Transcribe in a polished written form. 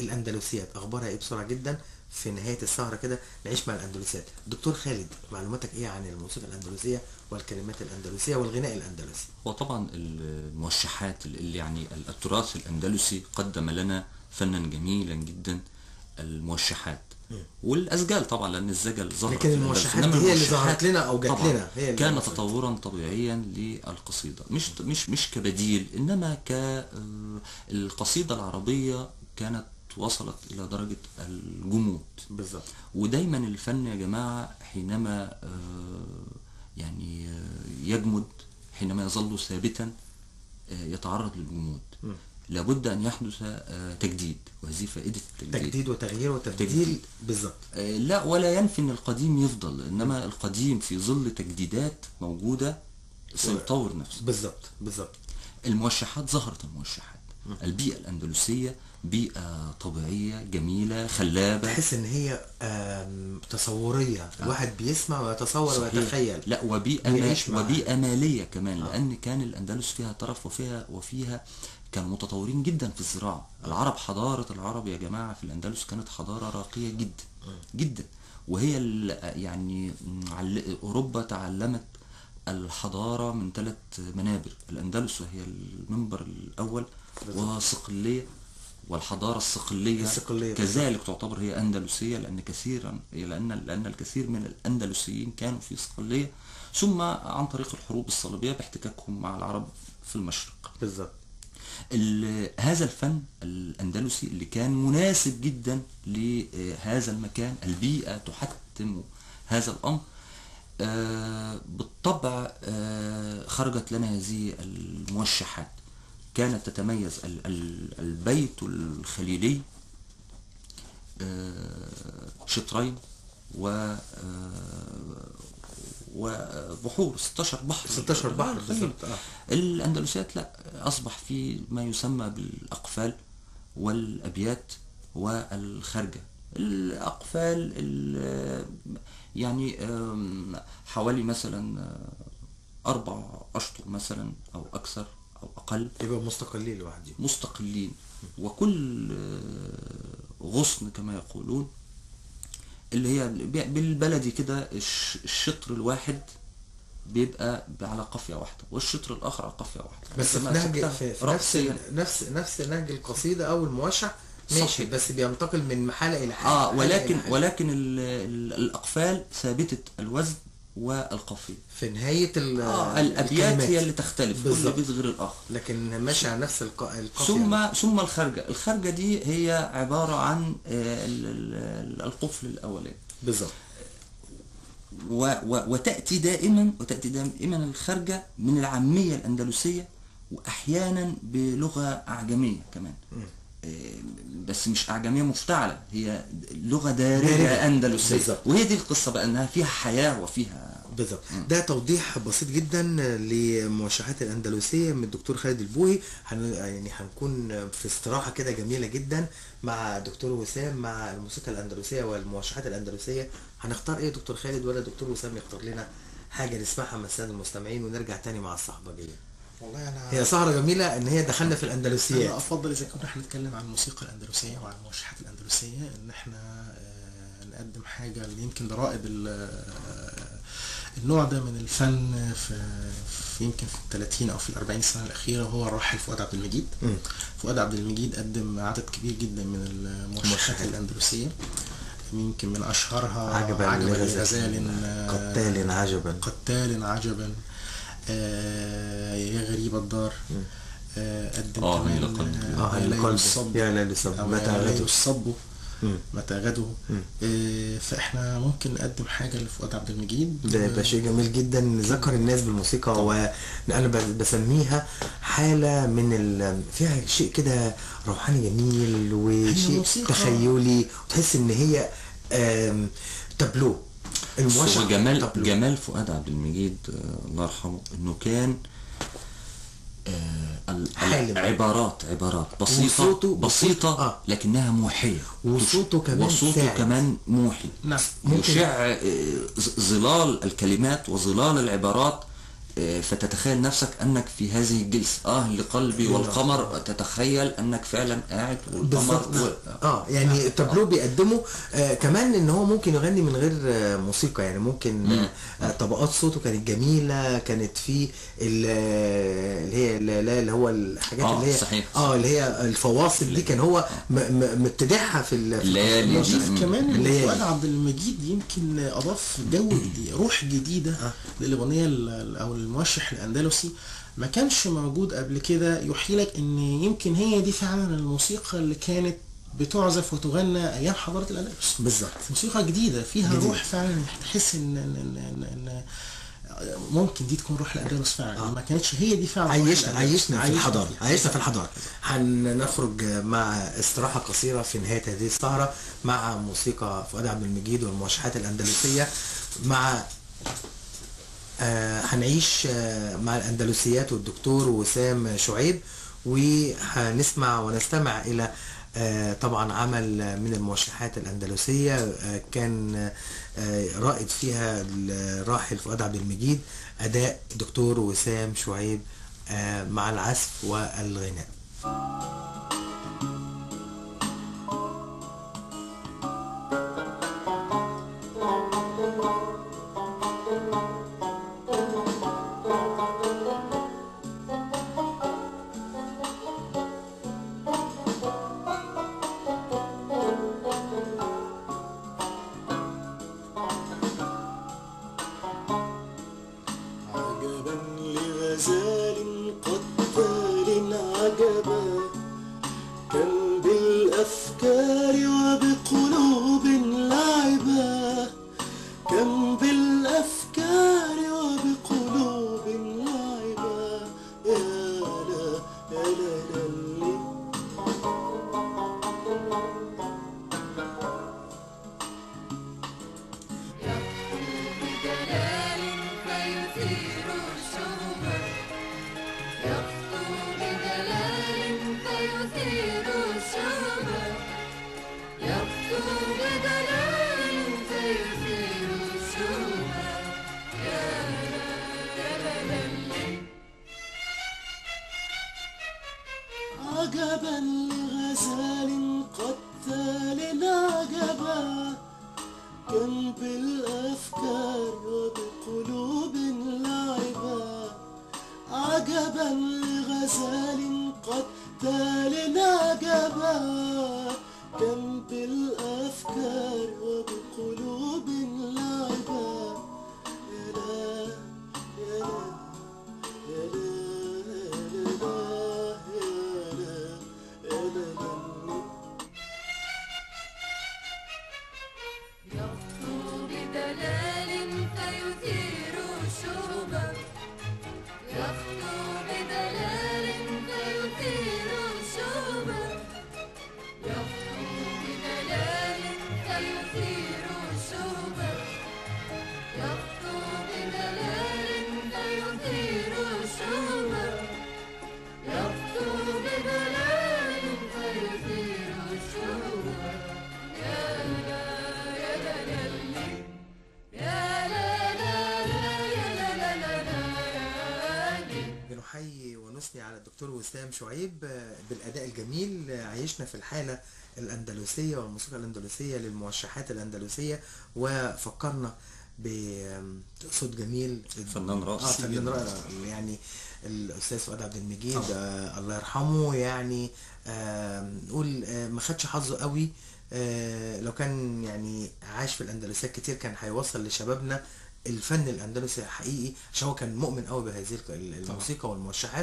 الاندلسيات اخبارها ايه بسرعه جدا في نهايه السهره كده، نعيش مع الاندلسيات. دكتور خالد، معلوماتك ايه عن الموسيقى الاندلسيه والكلمات الاندلسيه والغناء الاندلسي؟ هو طبعا الموشحات اللي يعني التراث الأندلسي قدم لنا فنا جميلا جدا، الموشحات والأسجال طبعا، لأن الزجل ظهر لكن في الأندلس، الموشحات إنما دي هي اللي الموشحات ظهرت لنا او جات طبعا لنا، هي اللي كان وصلت. تطورا طبيعيا للقصيدة، مش كبديل، إنما القصيدة العربية كانت وصلت إلى درجة الجمود بالظبط. ودايما الفن يا جماعة حينما يعني يجمد، حينما يظل ثابتا يتعرض للجمود، لابد أن يحدث تجديد، وهذه فائدة التجديد. تجديد وتغيير وتبديل. بالظبط. لا، ولا ينفي أن القديم يفضل، إنما القديم في ظل تجديدات موجودة سيطور نفسه. بالظبط بالظبط. الموشحات، ظهرت الموشحات. البيئة الأندلسية بيئة طبيعية جميلة خلابة، تحس ان هي تصورية، الواحد بيسمع ويتصور صحيح. ويتخيل. لا، وبيئة مالية كمان، لأن كان الأندلس فيها طرف، وفيها كانوا متطورين جدا في الزراعة. العرب، حضارة العرب يا جماعة في الأندلس كانت حضارة راقية جدا جدا، وهي يعني أوروبا تعلمت الحضارة من 3 منابر: الأندلس وهي المنبر الأول، وصقلية، والحضارة الصقلية كذلك تعتبر هي أندلسية، لأن الكثير من الأندلسيين كانوا في صقلية، ثم عن طريق الحروب الصليبية باحتكاكهم مع العرب في المشرق. بالظبط. هذا الفن الأندلسي اللي كان مناسب جدا لهذا المكان، البيئة تحتم هذا الأمر، بالطبع خرجت لنا هذه الموشحات. كانت تتميز البيت الخليلي شطرين وبحور، 16 بحر بالظبط. الأندلسيات لا، أصبح في ما يسمى بالأقفال والأبيات والخرجة. الأقفال يعني حوالي مثلا 4 أشطر مثلا أو أكثر أو أقل، يبقى مستقلين لوحدهم، مستقلين، وكل غصن كما يقولون، اللي هي بالبلدي كده الشطر الواحد بيبقى على قافية واحدة، والشطر الآخر على قافية واحدة، بس في نهج، في نفس نهج القصيدة أو الموشح ماشي، بس بينتقل من محالة إلى حالة. ولكن الأقفال ثابتة الوزن والقافية. في نهاية الأبيات هي اللي تختلف، كل بيت غير الآخر، لكن ماشي على نفس القافية. ثم الخرجة دي هي عبارة عن القفل الأولاني. بالظبط. وتأتي دائما الخرجة من العامية الأندلسية، وأحيانا بلغة أعجمية كمان، بس مش أعجمية مفتعلة، هي لغة دارجة أندلسية. وهي دي القصة بقى، أنها فيها حياة وفيها. بالظبط. ده توضيح بسيط جدا لموشحات الأندلسية من الدكتور خالد البوهي. يعني هنكون في استراحة كده جميلة جدا مع دكتور وسام، مع الموسيقى الأندلسية والموشحات الأندلسية. هنختار ايه دكتور خالد، ولا دكتور وسام يختار لنا حاجة نسمعها من السادة المستمعين ونرجع تاني مع الصحبجية؟ والله هي سهرة جميلة ان هي دخلنا في الأندلسيات. انا افضل اذا كنا احنا نتكلم عن الموسيقى الأندلسية وعن الموشحات الأندلسية ان احنا نقدم حاجة اللي يمكن رائد النوع ده من الفن في يمكن في 30 او في 40 سنة الأخيرة، هو الراحل فؤاد عبد المجيد. فؤاد عبد المجيد قدم عدد كبير جدا من الموشحات الأندلسية، يمكن من أشهرها عجبا لغزال، قتال عجبا، يا غريب الدار، قدم كمان يا ليل الصب متى غدو. فاحنا ممكن نقدم حاجة لفؤاد عبد المجيد. ده يبقى شيء جميل جدا، نذكر الناس بالموسيقى، وانا بسميها حالة من فيها شيء كده روحاني جميل وشيء تخيلي، وتحس ان هي تابلو. الموشح جمال فؤاد عبد المجيد الله يرحمه انه كان عبارات بسيطة لكنها موحية، وصوته كمان موحي. يشع ظلال الكلمات وظلال العبارات فتتخيل نفسك انك في هذه الجلسة لقلبي والقمر، تتخيل انك فعلا قاعد والقمر يعني التابلو بيقدمه كمان ان هو ممكن يغني من غير موسيقى، يعني ممكن طبقات صوته كانت جميلة، كانت في اللي هي اللي هو الحاجات اللي هي صحيح. اللي هي الفواصل دي كان هو مبتدعها في الليالي دي. كمان فؤاد عبد المجيد يمكن اضاف جو روح جديده للاغنيه او الموشح الاندلسي ما كانش موجود قبل كده، يوحي لك ان يمكن هي دي فعلا الموسيقى اللي كانت بتعزف وتغنى ايام حضاره الاندلس. بالظبط، موسيقى جديده فيها روح فعلا، تحس ان ممكن دي تكون روح الاندلس فعلا. ما كانتش هي دي فعلا عايشنا في الحضاره، عايشنا في الحضاره. هنخرج مع استراحه قصيره في نهايه هذه السهره مع موسيقى فؤاد عبد المجيد والموشحات الاندلسيه، مع هنعيش مع الاندلسيات والدكتور وسام شعيب، وهنسمع ونستمع الى طبعا عمل من الموشحات الأندلسية كان رائد فيها الراحل فؤاد عبد المجيد، أداء دكتور وسام شعيب مع العزف والغناء. عجبا لغزال قتال عجبا كان بالأفكار وبقلوب لعبا. عجبا لغزال قتال عجبا كان بالأفكار وبقلوب لعبا. يا لا يا لا يا لا يخطو بدلال فيثير الشوبا، يخطو بدلال فيثير الشوبا، يخطو بدلال فيثير الشوبا، يخطو بدلال فيثير الشوبا، يخطو بدلال فيثير الشوبا. يا لا يا لا يا لا بنحيي ونثني على الدكتور وسام شعيب بالأداء الجميل. عيشنا في الحالة الأندلسية والموسيقى الأندلسية للموشحات الأندلسية، وفكرنا بصوت جميل فنان رائع فنان رائع يعني الأستاذ فؤاد عبد المجيد الله يرحمه. يعني نقول ما خدش حظه قوي، لو كان يعني عاش في الأندلسية كتير كان هيوصل لشبابنا الفن الأندلسي حقيقي، عشان هو كان مؤمن قوي بهذه الموسيقى والموشحات.